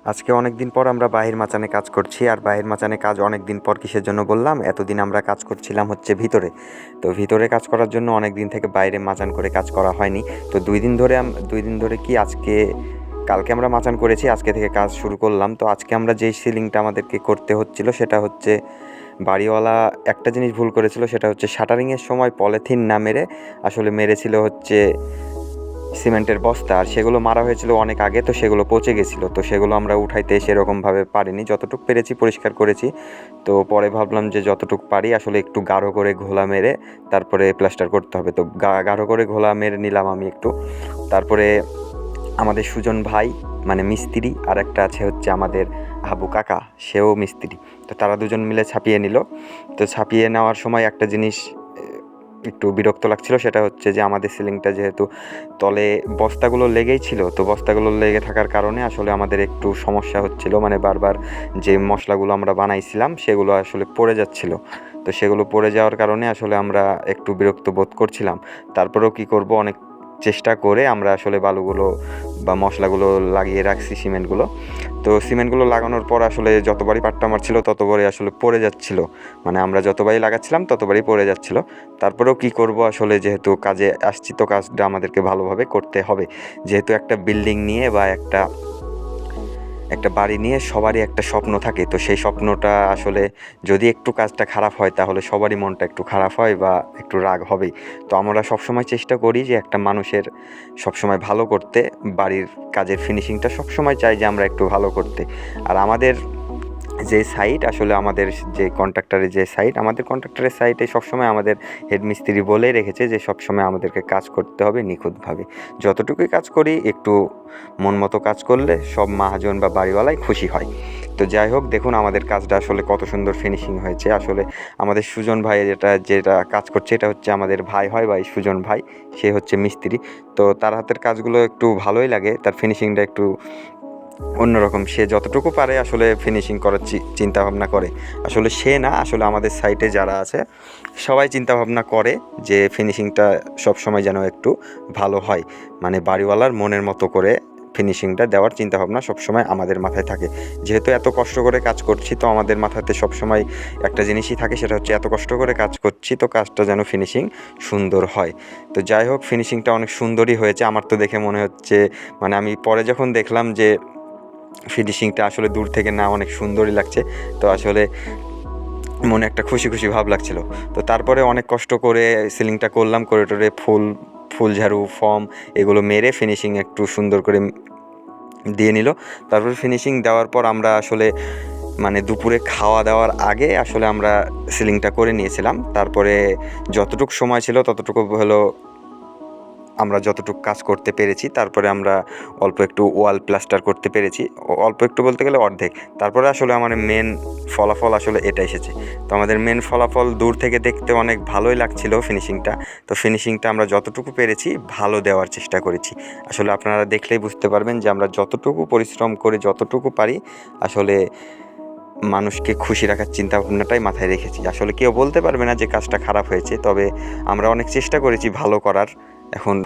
আজকে অনেক দিন পর আমরা বাহির মাচানে কাজ করছি। আর বাহির মাচানে কাজ অনেক দিন পর কিসের জন্য বললাম, এতদিন আমরা কাজ করছিলাম হচ্ছে ভিতরে। তো ভিতরে কাজ করার জন্য অনেক দিন থেকে বাইরে মাচান করে কাজ করা হয়নি। তো দুই দিন ধরে কি কালকে আমরা মাচান করেছি, আজকে থেকে কাজ শুরু করলাম। তো আজকে আমরা যেই সিলিংটা আমাদেরকে করতে হচ্ছিল সেটা হচ্ছে বাড়িওয়ালা একটা জিনিস ভুল করেছিল, সেটা হচ্ছে শাটারিংয়ের সময় পলিথিন না মেরে আসলে মেরেছিল হচ্ছে সিমেন্টের বস্তা। আর সেগুলো মারা হয়েছিল অনেক আগে, তো সেগুলো পচে গেছিলো। তো সেগুলো আমরা উঠাইতে সেরকমভাবে পারিনি, যতটুকু পেরেছি পরিষ্কার করেছি। তো পরে ভাবলাম যে যতটুকু পারি আসলে একটু গাঢ় করে ঘোলা মেরে তারপরে প্লাস্টার করতে হবে। তো গাঢ় করে ঘোলা মেরে নিলাম আমি একটু। তারপরে আমাদের সুজন ভাই মানে মিস্ত্রি, আর একটা আছে হচ্ছে আমাদের হাবু কাকা, সেও মিস্ত্রি। তো তারা দুজন মিলে ছাপিয়ে নিল। তো ছাপিয়ে নেওয়ার সময় একটা জিনিস একটু বিরক্ত লাগছিল, সেটা হচ্ছে যে আমাদের সিলিংটা যেহেতু তলে বস্তাগুলো লেগেই ছিল, তো বস্তাগুলো লেগে থাকার কারণে আসলে আমাদের একটু সমস্যা হচ্ছিল, মানে বারবার যে মশলাগুলো আমরা বানাইছিলাম সেগুলো আসলে পড়ে যাচ্ছিল। তো সেগুলো পড়ে যাওয়ার কারণে আসলে আমরা একটু বিরক্ত বোধ করছিলাম। তারপরেও কি করব, অনেক চেষ্টা করে আমরা আসলে বালুগুলো বা মশলাগুলো লাগিয়ে রাখছি, সিমেন্টগুলো। তো সিমেন্টগুলো লাগানোর পর আসলে যতবারই পাট্টা মারছিল ততবারই আসলে পড়ে যাচ্ছিল, মানে আমরা যতবারই লাগাচ্ছিলাম ততবারই পড়ে যাচ্ছিল। তারপরেও কি করব, আসলে যেহেতু কাজে আসছি তো কাজটা আমাদেরকে ভালোভাবে করতে হবে। যেহেতু একটা বিল্ডিং নিয়ে বা একটা বাড়ি নিয়ে সবারই একটা স্বপ্ন থাকে, তো সেই স্বপ্নটা আসলে যদি একটু কাজটা খারাপ হয় তাহলে সবারই মনটা একটু খারাপ হয় বা একটু রাগ হবেই। তো আমরা সবসময় চেষ্টা করি যে একটা মানুষের সবসময় ভালো করতে, বাড়ির কাজের ফিনিশিংটা সবসময় চাই যে আমরা একটু ভালো করতে। আর আমাদের যে সাইট, আসলে আমাদের যে আমাদের কন্ট্রাক্টরের সাইটে সবসময় আমাদের হেড মিস্ত্রি বলেই রেখেছে যে সবসময় আমাদেরকে কাজ করতে হবে নিখুঁতভাবে। যতটুকুই কাজ করি একটু মন মতো কাজ করলে সব মহাজন বা বাড়িওয়ালাই খুশি হয়। তো যাই হোক, দেখুন আমাদের কাজটা আসলে কত সুন্দর ফিনিশিং হয়েছে। আসলে আমাদের সুজন ভাই যেটা কাজ করছে, এটা হচ্ছে আমাদের ভাই হয় বা সুজন ভাই, সে হচ্ছে মিস্ত্রি। তো তার হাতের কাজগুলো একটু ভালোই লাগে, তার ফিনিশিংটা একটু অন্যরকম। সে যতটুকু পারে আসলে ফিনিশিং করার চিন্তা ভাবনা করে। আসলে সে না, আসলে আমাদের সাইটে যারা আছে সবাই চিন্তা ভাবনা করে যে ফিনিশিংটা সবসময় যেন একটু ভালো হয়, মানে বাড়িওয়ালার মনের মতো করে ফিনিশিংটা দেওয়ার চিন্তাভাবনা সবসময় আমাদের মাথায় থাকে। যেহেতু এত কষ্ট করে কাজ করছি, তো আমাদের মাথাতে সবসময় একটা জিনিসই থাকে, সেটা হচ্ছে এত কষ্ট করে কাজ করছি তো কাজটা যেন ফিনিশিং সুন্দর হয়। তো যাই হোক, ফিনিশিংটা অনেক সুন্দরই হয়েছে। আমার তো দেখে মনে হচ্ছে, মানে আমি পরে যখন দেখলাম যে ফিনিশিংটা আসলে দূর থেকে না অনেক সুন্দরই লাগছে, তো আসলে মনে একটা খুশি খুশি ভাব লাগছিল। তো তারপরে অনেক কষ্ট করে সিলিংটা করলাম, করিডোরে ফুল ঝাড়ু ফর্ম এগুলো মেরে ফিনিশিং একটু সুন্দর করে দিয়ে নিল। তারপরে ফিনিশিং দেওয়ার পর আমরা আসলে মানে দুপুরে খাওয়া দাওয়ার আগে আসলে আমরা সিলিংটা করে নিয়েছিলাম। তারপরে যতটুকু সময় ছিল ততটুকু হলো আমরা যতটুকু কাজ করতে পেরেছি। তারপরে আমরা অল্প একটু ওয়াল প্লাস্টার করতে পেরেছি, অল্প একটু বলতে গেলে অর্ধেক। তারপরে আসলে আমার মেন ফলাফল আসলে এটা এসেছে। তো আমাদের মেন ফলাফল দূর থেকে দেখতে অনেক ভালোই লাগছিল ফিনিশিংটা। তো ফিনিশিংটা আমরা যতটুকু পেরেছি ভালো দেওয়ার চেষ্টা করেছি। আসলে আপনারা দেখলেই বুঝতে পারবেন যে আমরা যতটুকু পরিশ্রম করে যতটুকু পারি আসলে মানুষকে খুশি রাখার চিন্তা ভাবনাটাই মাথায় রেখেছি। আসলে কেউ বলতে পারবে না যে কাজটা খারাপ হয়েছে, তবে আমরা অনেক চেষ্টা করেছি ভালো করার। এখন